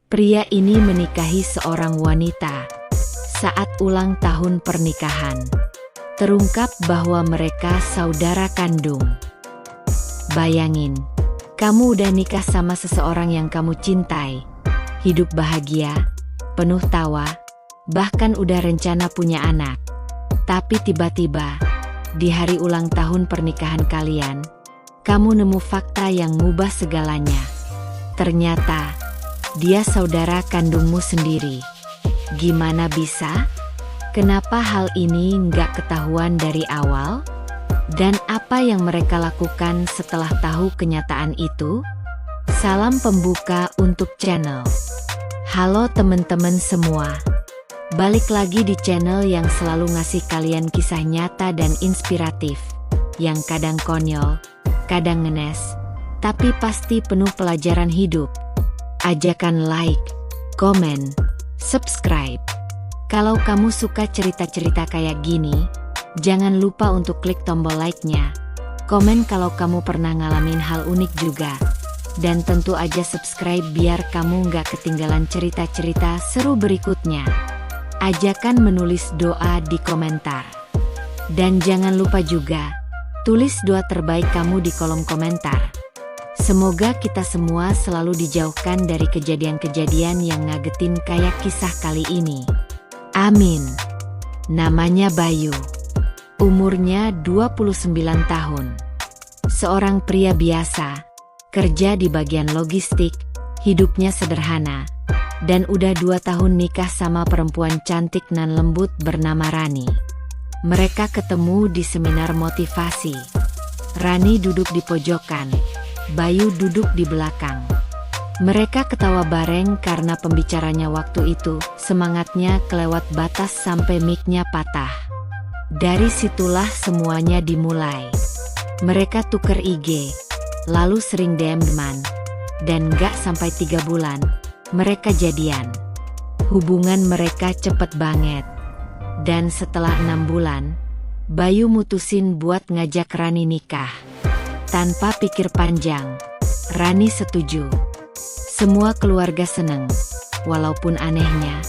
Pria ini menikahi seorang wanita saat ulang tahun pernikahan. Terungkap bahwa mereka saudara kandung. Bayangin, kamu udah nikah sama seseorang yang kamu cintai, hidup bahagia, penuh tawa, bahkan udah rencana punya anak. Tapi tiba-tiba, di hari ulang tahun pernikahan kalian, kamu nemu fakta yang ngubah segalanya. Ternyata, dia saudara kandungmu sendiri. Gimana bisa? Kenapa hal ini nggak ketahuan dari awal? Dan apa yang mereka lakukan setelah tahu kenyataan itu? Salam pembuka untuk channel. Halo teman-teman semua. Balik lagi di channel yang selalu ngasih kalian kisah nyata dan inspiratif. Yang kadang konyol, kadang ngenes, tapi pasti penuh pelajaran hidup. Ajakan like, komen, subscribe. Kalau kamu suka cerita-cerita kayak gini, jangan lupa untuk klik tombol like-nya. Komen kalau kamu pernah ngalamin hal unik juga. Dan tentu aja subscribe biar kamu nggak ketinggalan cerita-cerita seru berikutnya. Ajakan menulis doa di komentar. Dan jangan lupa juga, tulis doa terbaik kamu di kolom komentar. Semoga kita semua selalu dijauhkan dari kejadian-kejadian yang ngagetin kayak kisah kali ini. Amin. Namanya Bayu. Umurnya 29 tahun. Seorang pria biasa, kerja di bagian logistik, hidupnya sederhana, dan udah 2 tahun nikah sama perempuan cantik nan lembut bernama Rani. Mereka ketemu di seminar motivasi. Rani duduk di pojokan, Bayu duduk di belakang. Mereka ketawa bareng karena pembicaranya waktu itu semangatnya kelewat batas sampai mic-nya patah. Dari situlah semuanya dimulai. Mereka tuker IG, lalu sering DM-an, dan gak sampai 3 bulan, mereka jadian. Hubungan mereka cepet banget. Dan setelah 6 bulan, Bayu mutusin buat ngajak Rani nikah. Tanpa pikir panjang, Rani setuju. Semua keluarga seneng, walaupun anehnya,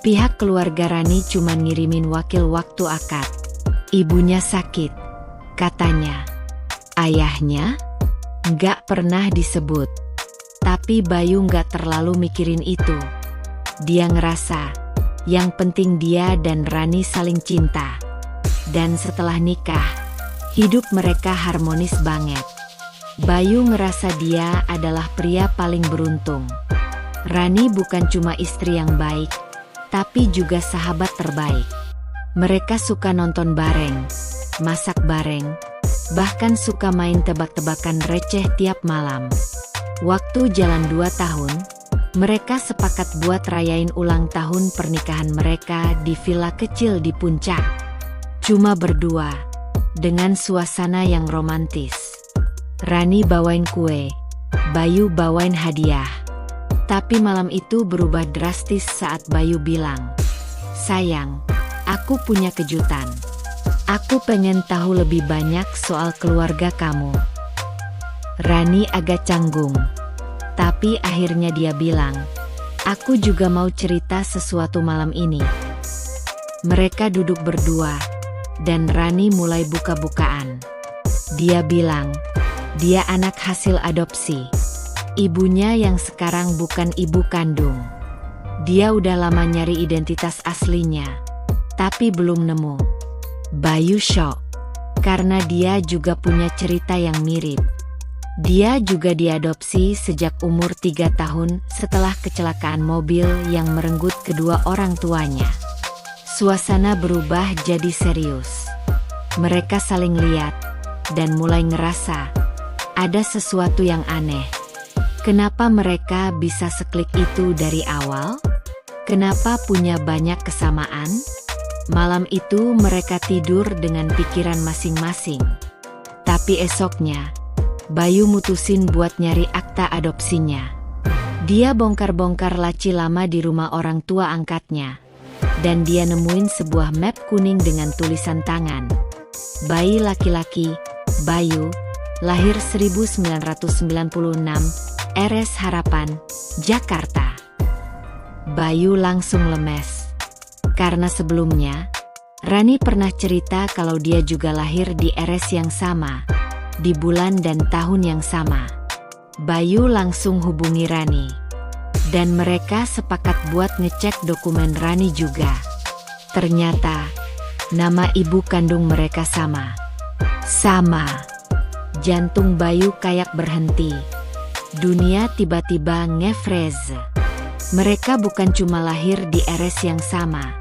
pihak keluarga Rani cuma ngirimin wakil waktu akad. Ibunya sakit, katanya. Ayahnya nggak pernah disebut. Tapi Bayu nggak terlalu mikirin itu. Dia ngerasa, yang penting dia dan Rani saling cinta. Dan setelah nikah, hidup mereka harmonis banget. Bayu ngerasa dia adalah pria paling beruntung. Rani bukan cuma istri yang baik, tapi juga sahabat terbaik. Mereka suka nonton bareng, masak bareng, bahkan suka main tebak-tebakan receh tiap malam. Waktu jalan 2 tahun, mereka sepakat buat rayain ulang tahun pernikahan mereka di villa kecil di puncak. Cuma berdua, dengan suasana yang romantis. Rani bawain kue, Bayu bawain hadiah. Tapi malam itu berubah drastis saat Bayu bilang, "Sayang, aku punya kejutan. Aku pengen tahu lebih banyak soal keluarga kamu." Rani agak canggung, tapi akhirnya dia bilang, "Aku juga mau cerita sesuatu malam ini." Mereka duduk berdua, dan Rani mulai buka-bukaan. Dia bilang, dia anak hasil adopsi. Ibunya yang sekarang bukan ibu kandung. Dia udah lama nyari identitas aslinya, tapi belum nemu. Bayu shock, karena dia juga punya cerita yang mirip. Dia juga diadopsi sejak umur 3 tahun setelah kecelakaan mobil yang merenggut kedua orang tuanya. Suasana berubah jadi serius. Mereka saling lihat, dan mulai ngerasa ada sesuatu yang aneh. Kenapa mereka bisa seklik itu dari awal? Kenapa punya banyak kesamaan? Malam itu mereka tidur dengan pikiran masing-masing. Tapi esoknya, Bayu mutusin buat nyari akta adopsinya. Dia bongkar-bongkar laci lama di rumah orang tua angkatnya. Dan dia nemuin sebuah map kuning dengan tulisan tangan. Bayi laki-laki, Bayu, lahir 1996, RS Harapan, Jakarta. Bayu langsung lemes. Karena sebelumnya, Rani pernah cerita kalau dia juga lahir di RS yang sama, di bulan dan tahun yang sama. Bayu langsung hubungi Rani. Dan mereka sepakat buat ngecek dokumen Rani juga. Ternyata, nama ibu kandung mereka sama. Sama. Jantung Bayu kayak berhenti. Dunia tiba-tiba nge-freeze. Mereka bukan cuma lahir di RS yang sama,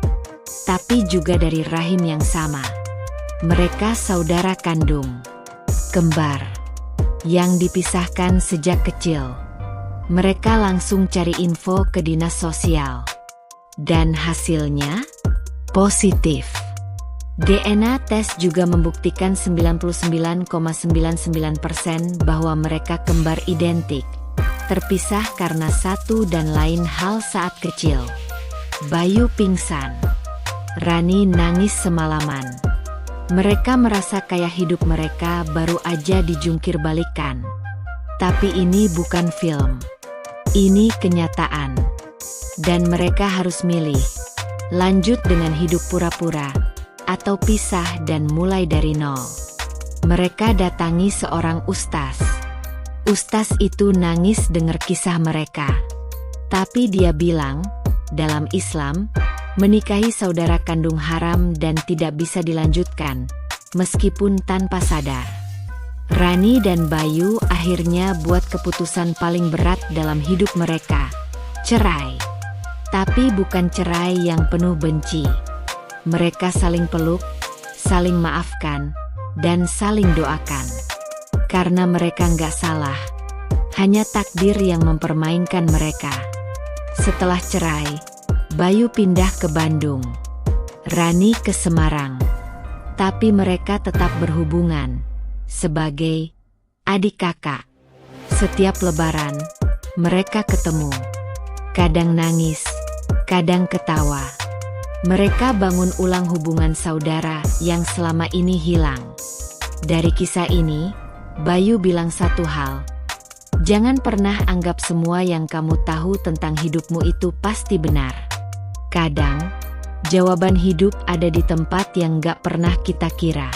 tapi juga dari rahim yang sama. Mereka saudara kandung, kembar, yang dipisahkan sejak kecil. Mereka langsung cari info ke dinas sosial. Dan hasilnya positif. DNA tes juga membuktikan 99,99% bahwa mereka kembar identik. Terpisah karena satu dan lain hal saat kecil. Bayu pingsan. Rani nangis semalaman. Mereka merasa kayak hidup mereka baru aja dijungkir balikan. Tapi ini bukan film. Ini kenyataan. Dan mereka harus milih. Lanjut dengan hidup pura-pura, atau pisah dan mulai dari nol. Mereka datangi seorang ustaz. Ustaz itu nangis dengar kisah mereka. Tapi dia bilang, dalam Islam, menikahi saudara kandung haram dan tidak bisa dilanjutkan, meskipun tanpa sadar. Rani dan Bayu akhirnya buat keputusan paling berat dalam hidup mereka, cerai. Tapi bukan cerai yang penuh benci. Mereka saling peluk, saling maafkan, dan saling doakan. Karena mereka nggak salah, hanya takdir yang mempermainkan mereka. Setelah cerai, Bayu pindah ke Bandung, Rani ke Semarang. Tapi mereka tetap berhubungan, sebagai adik kakak. Setiap lebaran, mereka ketemu. Kadang nangis, kadang ketawa. Mereka bangun ulang hubungan saudara yang selama ini hilang. Dari kisah ini, Bayu bilang satu hal. Jangan pernah anggap semua yang kamu tahu tentang hidupmu itu pasti benar. Kadang, jawaban hidup ada di tempat yang gak pernah kita kira.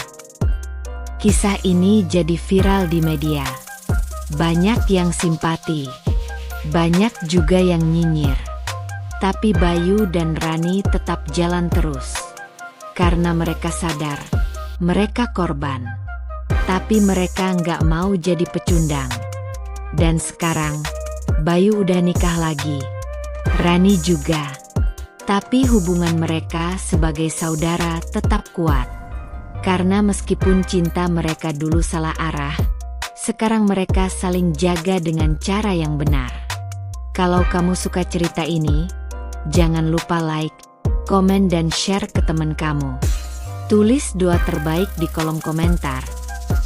Kisah ini jadi viral di media. Banyak yang simpati, banyak juga yang nyinyir. Tapi Bayu dan Rani tetap jalan terus. Karena mereka sadar, mereka korban. Tapi mereka nggak mau jadi pecundang. Dan sekarang, Bayu udah nikah lagi. Rani juga. Tapi hubungan mereka sebagai saudara tetap kuat. Karena meskipun cinta mereka dulu salah arah, sekarang mereka saling jaga dengan cara yang benar. Kalau kamu suka cerita ini, jangan lupa like, komen dan share ke teman kamu. Tulis doa terbaik di kolom komentar.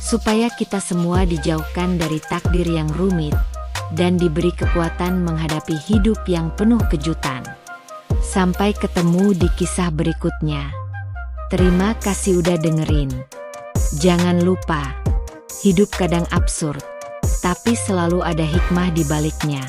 Supaya kita semua dijauhkan dari takdir yang rumit, dan diberi kekuatan menghadapi hidup yang penuh kejutan. Sampai ketemu di kisah berikutnya. Terima kasih udah dengerin. Jangan lupa, hidup kadang absurd, tapi selalu ada hikmah di baliknya.